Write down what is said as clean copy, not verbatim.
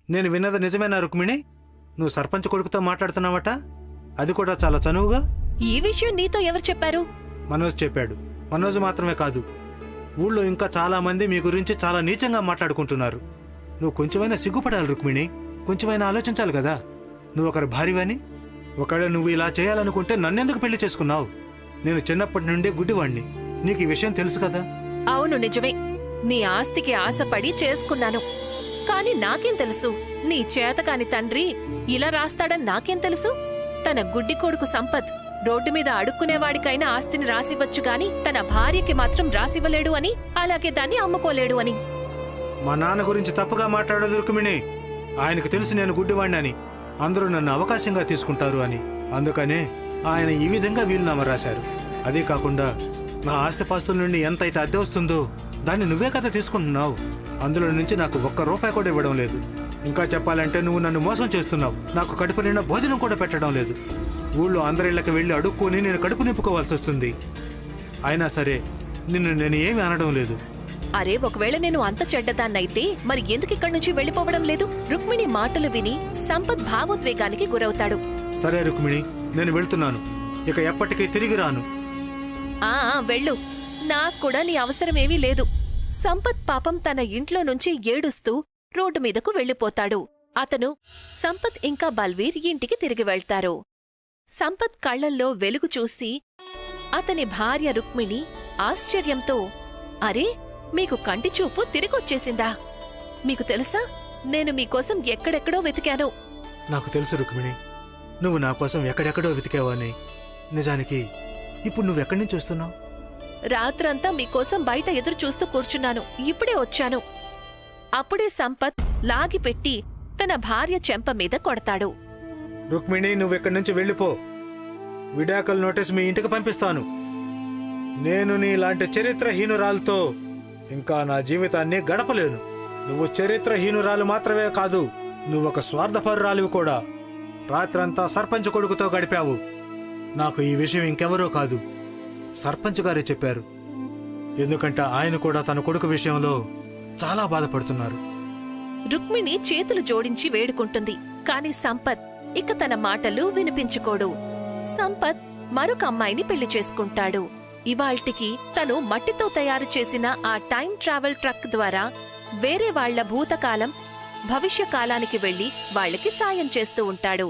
నేను విన్నది నిజమేనా రుక్మిణి? నువ్వు సర్పంచ్ కొడుకుతో మాట్లాడుతున్నావట, అది కూడా చాలా చనువుగా. ఈ విషయం నీతో ఎవరు చెప్పారు? మనోజ్ చెప్పాడు. మనోజ్ మాత్రమే కాదు, ఊళ్ళో ఇంకా చాలా మంది మీ గురించి చాలా నీచంగా మాట్లాడుకుంటున్నారు. నువ్వు కొంచెమైనా సిగ్గుపడాలి రుక్మిణి, కొంచెమైనా ఆలోచించాలి కదా. నువ్వు ఒకరి భార్యవని. ఒకవేళ నువ్వు ఇలా చేయాలనుకుంటే నన్నెందుకు పెళ్లి చేసుకున్నావు? నేను చిన్నప్పటి నుండి గుడ్డివాణ్ణి, నీకు ఈ విషయం తెలుసు కదా. అవును, నిజమే. నీ ఆస్తికి ఆశపడి చేసుకున్నాను. కాని నాకేం తెలుసు నీ చేతకాని తండ్రి ఇలా రాస్తాడని? నాకేం తెలుసు? తన గుడ్డి కొడుకు సంపత్ రోడ్డు మీద అడుక్కునేవాడికైనా ఆస్తిని రాసివ్వచ్చు గాని తన భార్యకి మాత్రం రాసివ్వలేడు అని, అలాగే దాన్ని అమ్ముకోలేడు అని. మా నాన్న గురించి తప్పుగా మాట్లాడదు రుక్మిణి. ఆయనకు తెలుసు నేను గుడ్డివాణ్ణి అని, అందరూ నన్ను అవకాశంగా తీసుకుంటారు అని. అందుకనే ఆయన ఈ విధంగా వీలునామా రాశారు. అదే కాకుండా నా ఆస్తిపాస్తుల నుండి ఎంతైతే అద్దె వస్తుందో దాన్ని నువ్వే కదా తీసుకుంటున్నావు. అందులో నుంచి నాకు ఒక్క రూపాయి కూడా ఇవ్వడం లేదు. ఇంకా చెప్పాలంటే నువ్వు నన్ను మోసం చేస్తున్నావు. నాకు కడుపు నిండా భోజనం కూడా పెట్టడం లేదు. ఊళ్ళో అందరిళ్ళకి వెళ్ళి అడుక్కొని నేను కడుపు నింపుకోవాల్సి వస్తుంది. అయినా సరే నిన్ను నేను ఏమీ అనడం లేదు. అరే, ఒకవేళ నేను అంత చెడ్డదాన్నైతే మరి ఎందుకు ఇక్కడి నుంచి వెళ్ళిపోవడం లేదు? రుక్మిణి మాటలు విని సంపత్ భావోద్వేగానికి గురవుతాడు. సరే రుక్మిణి, నేను వెళ్తున్నాను. ఇక ఎప్పటికీ తిరిగి రాను. వెళ్ళు. నాక్కూడా నీ అవసరమేమీ లేదు. సంపత్ పాపం తన ఇంట్లో నుంచి ఏడుస్తూ రోడ్డు మీదకు వెళ్ళిపోతాడు. అతను, సంపత్ ఇంకా బల్వీర్ ఇంటికి తిరిగి వెళ్తారు. సంపత్ కళ్లల్లో వెలుగు చూసి అతని భార్య రుక్మిణి ఆశ్చర్యంతో, అరే, మీకు కంటి చూపు తిరిగొచ్చేసిందా? మీకు తెలుసా, నేను మీకోసం ఎక్కడెక్కడో వెతికాను. నాకు తెలుసు రుక్మిణి, నువ్వు నా కోసం ఎక్కడెక్కడో వెతికావని. నిజానికి ఇప్పుడు నువ్వెక్కడి నుంచి వస్తున్నావు? రాత్రంతా మీకోసం బయట ఎదురు చూస్తూ కూర్చున్నాను. ఇప్పుడే వచ్చాను. అప్పుడే సంపత్ లాగిపెట్టి తన భార్య చెంప మీద కొడతాడు. రుక్మిణి, నువ్వెక్కడి నుంచి వెళ్ళిపో. విడాకుల నోటీస్ మీ ఇంటికి పంపిస్తాను. నేను నీలాంటి చరిత్రహీనురాలతో ఇంకా నా జీవితాన్ని గడపలేను. నువ్వు చరిత్రహీనురాలు మాత్రమే కాదు, నువ్వొక స్వార్థపరురాలివి కూడా. రాత్రంతా సర్పంచ్ కొడుకుతో గడిపావు. నాకు ఈ విషయం ఇంకెవరో కాదు, సర్పంచ్ గారే చెప్పారు. ఎందుకంటే ఆయన కూడా తన కొడుకు విషయంలో చాలా బాధపడుతున్నారు. రుక్మిణి చేతులు జోడించి వేడుకుంటుంది. కాని సంపత్ ఇక తన మాటలు వినిపించుకోడు. సంపత్ మరొక అమ్మాయిని పెళ్లి చేసుకుంటాడు. ఇవాళ్టికి తను మట్టితో తయారు చేసిన ఆ టైం ట్రావెల్ ట్రక్ ద్వారా వేరే వాళ్ల భూతకాలం, భవిష్యకాలానికి వెళ్లి వాళ్లకి సాయం చేస్తూ ఉంటాడు.